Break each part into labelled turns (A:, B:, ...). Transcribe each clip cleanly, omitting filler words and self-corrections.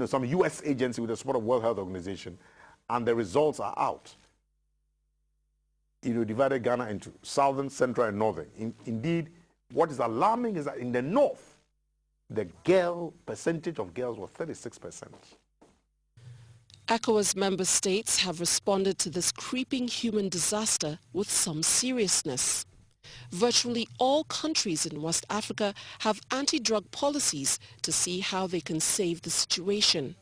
A: some U.S. agency with the support of World Health Organization, and the results are out. Divided Ghana into southern, central, and northern. Indeed, what is alarming is that in the north, the percentage of girls was 36%.
B: ECOWAS member states have responded to this creeping human disaster with some seriousness. Virtually all countries in West Africa have anti-drug policies to see how they can save the situation.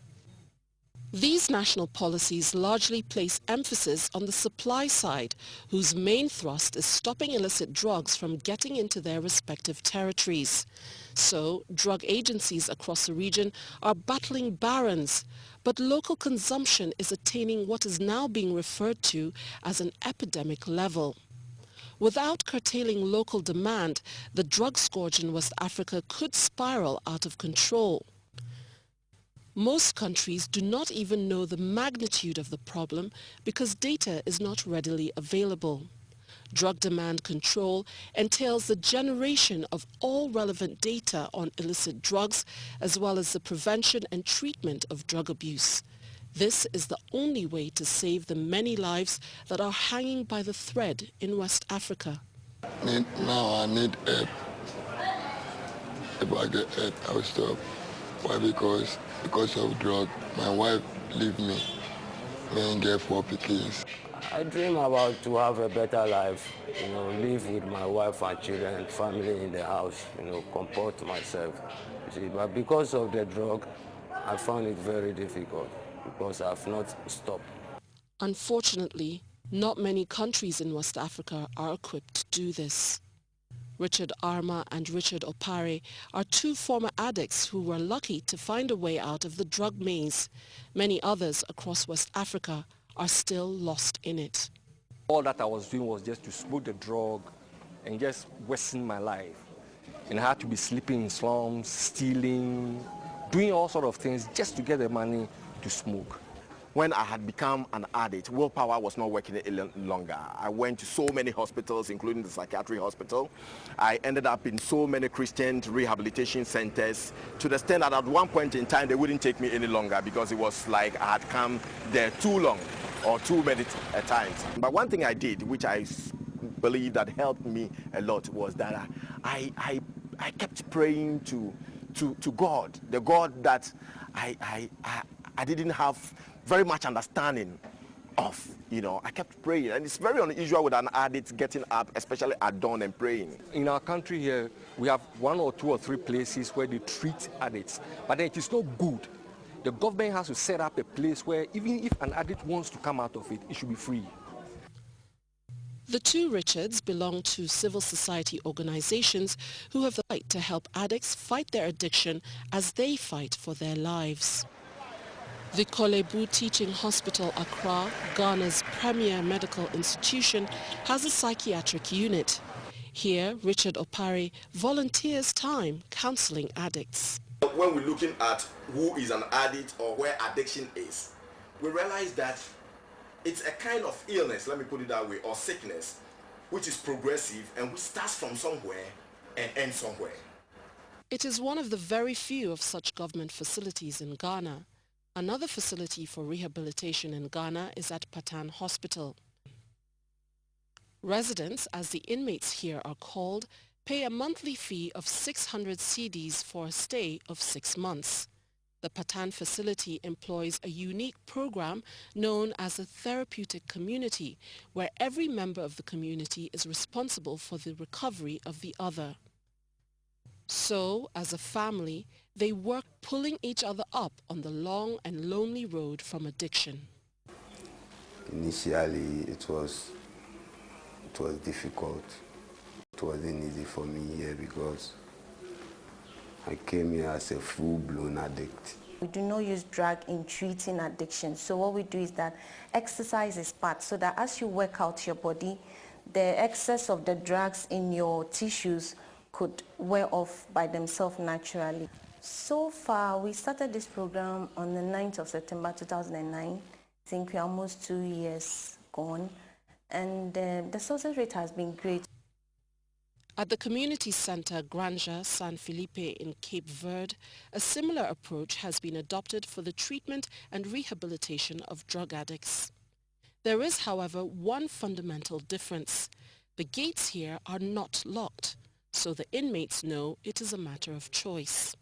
B: These national policies largely place emphasis on the supply side, whose main thrust is stopping illicit drugs from getting into their respective territories. So, drug agencies across the region are battling barons, but local consumption is attaining what is now being referred to as an epidemic level. Without curtailing local demand, the drug scourge in West Africa could spiral out of control. Most countries do not even know the magnitude of the problem because data is not readily available. Drug demand control entails the generation of all relevant data on illicit drugs as well as the prevention and treatment of drug abuse. This is the only way to save the many lives that are hanging by the thread in West Africa.
C: Now I need help. If I get help, I will stop. Why? Because of drug, my wife leave me. Then get 4 kids.
D: I dream about to have a better life, live with my wife and children, family in the house, comport myself. You see, but because of the drug, I found it very difficult because I've not stopped.
B: Unfortunately, not many countries in West Africa are equipped to do this. Richard Armah and Richard Opare are 2 former addicts who were lucky to find a way out of the drug maze. Many others across West Africa are still lost in it.
E: All that I was doing was just to smoke the drug and just wasting my life. And I had to be sleeping in slums, stealing, doing all sorts of things just to get the money to smoke.
A: When I had become an addict, willpower was not working any longer. I went to so many hospitals, including the psychiatric hospital. I ended up in so many Christian rehabilitation centers to the extent that at one point in time they wouldn't take me any longer because it was like I had come there too long or too many times. But one thing I did, which I believe that helped me a lot, was that I kept praying to God, the God that I didn't have very much understanding of. I kept praying, and it's very unusual with an addict getting up, especially at dawn, and praying.
E: In our country here, we have 1 or 2 or 3 places where they treat addicts, but then it is not good. The government has to set up a place where even if an addict wants to come out of it, it should be free.
B: The 2 Richards belong to civil society organizations who have the right to help addicts fight their addiction as they fight for their lives. The Kolebu Teaching Hospital, Accra, Ghana's premier medical institution, has a psychiatric unit. Here, Richard Opare volunteers time counseling addicts.
A: When we're looking at who is an addict or where addiction is, we realize that it's a kind of illness, let me put it that way, or sickness, which is progressive and which starts from somewhere and ends somewhere.
B: It is one of the very few of such government facilities in Ghana. Another facility for rehabilitation in Ghana is at Patan Hospital. Residents, as the inmates here are called, pay a monthly fee of 600 cedis for a stay of 6 months. The Patan facility employs a unique program known as a therapeutic community, where every member of the community is responsible for the recovery of the other. So, as a family, they work pulling each other up on the long and lonely road from addiction.
F: Initially, it was difficult. It wasn't easy for me here because I came here as a full-blown addict.
G: We do not use drug in treating addiction. So what we do is that exercise is part, so that as you work out your body, the excess of the drugs in your tissues could wear off by themselves naturally. So far, we started this program on the 9th of September 2009. I think we're almost 2 years gone, and the success rate has been great.
B: At the community center Granja San Felipe in Cape Verde, a similar approach has been adopted for the treatment and rehabilitation of drug addicts. There is, however, one fundamental difference. The gates here are not locked, so the inmates know it is a matter of choice.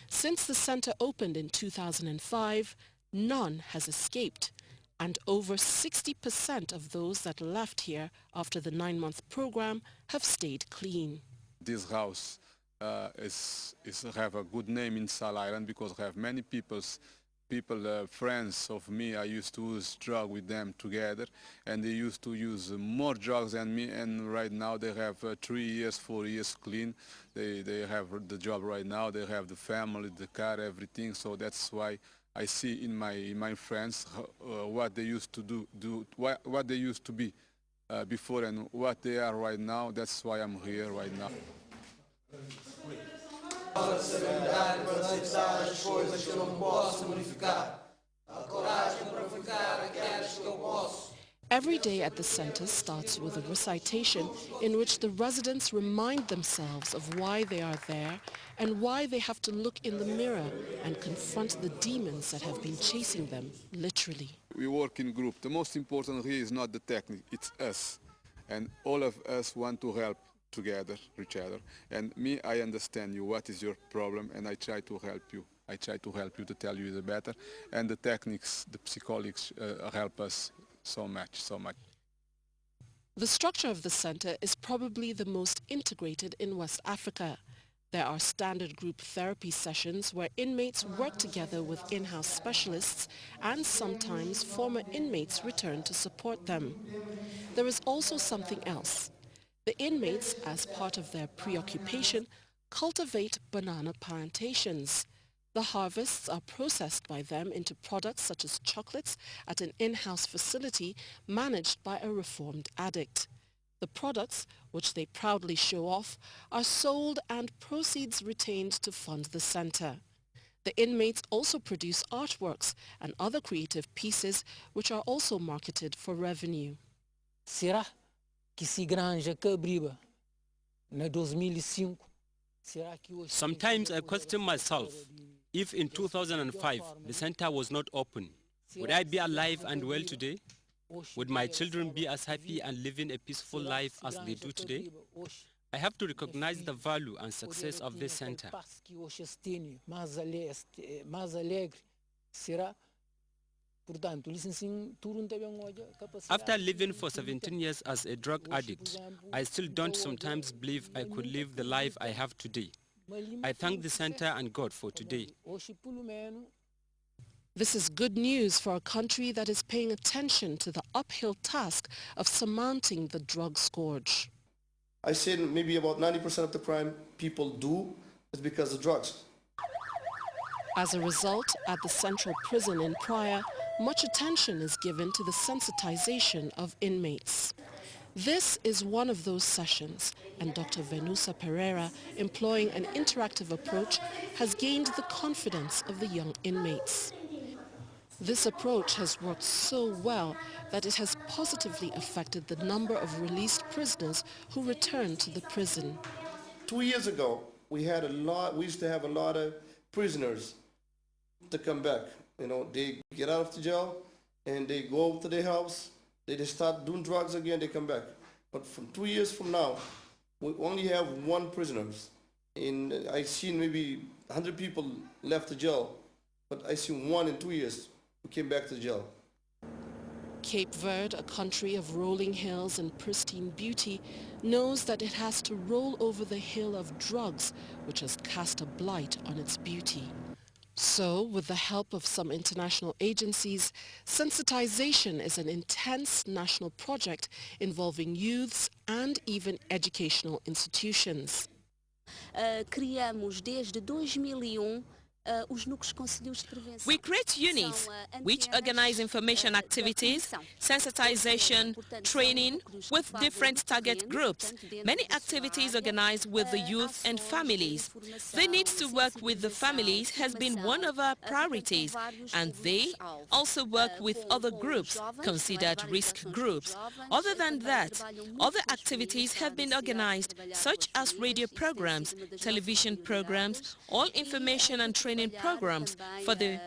B: Since the center opened in 2005, none has escaped, and over 60% of those that left here after the 9-month program have stayed clean.
H: This house have a good name in Sal Island because I have many people, friends of me. I used to use drugs with them together, and they used to use more drugs than me, and right now they have 3 years, 4 years clean. They have the job right now, they have the family, the car, everything, so that's why I see in my friends what they used to what they used to be before and what they are right now. That's why I'm here right now.
B: Every day at the center starts with a recitation in which the residents remind themselves of why they are there and why they have to look in the mirror and confront the demons that have been chasing them, literally.
H: We work in group. The most important here is not the technique, it's us. And all of us want to help together, each other. And me, I understand you, what is your problem, and I try to help you. I try to help you to tell you the better. And the techniques, the psychologists help us so much.
B: The structure of the center is probably the most integrated in West Africa. There are standard group therapy sessions where inmates work together with in-house specialists, and sometimes former inmates return to support them. There is also something else. The inmates, as part of their preoccupation, cultivate banana plantations. The harvests are processed by them into products such as chocolates at an in-house facility managed by a reformed addict. The products, which they proudly show off, are sold and proceeds retained to fund the center. The inmates also produce artworks and other creative pieces which are also marketed for revenue.
I: Será que se Granja que abriu na 2005?
J: Sometimes I question myself, if in 2005 the center was not open, would I be alive and well today? Would my children be as happy and living a peaceful life as they do today? I have to recognize the value and success of this center. After living for 17 years as a drug addict, I still don't sometimes believe I could live the life I have today. I thank the center and God for today.
B: This is good news for a country that is paying attention to the uphill task of surmounting the drug scourge.
K: I said maybe about 90% of the crime people do is because of drugs.
B: As a result, at the central prison in Friere, much attention is given to the sensitization of inmates. This is one of those sessions, and Dr. Venusa Pereira, employing an interactive approach, has gained the confidence of the young inmates. This approach has worked so well that it has positively affected the number of released prisoners who return to the prison.
K: 2 years ago, we used to have a lot of prisoners to come back. You know, they get out of the jail and they go to their house, they start doing drugs again, they come back. But from 2 years from now, we only have 1 prisoner. And I've seen maybe 100 people left the jail, but I see 1 in 2 years who came back to jail.
B: Cape Verde, a country of rolling hills and pristine beauty, knows that it has to roll over the hill of drugs, which has cast a blight on its beauty. So, with the help of some international agencies, sensitization is an intense national project involving youths and even educational institutions.
L: Criamos desde 2001 We create units which organize information activities, sensitization, training with different target groups. Many activities organized with the youth and families. The need to work with the families has been one of our priorities, and they also work with other groups considered risk groups. Other than that, other activities have been organized, such as radio programs, television programs, all information and training programs for the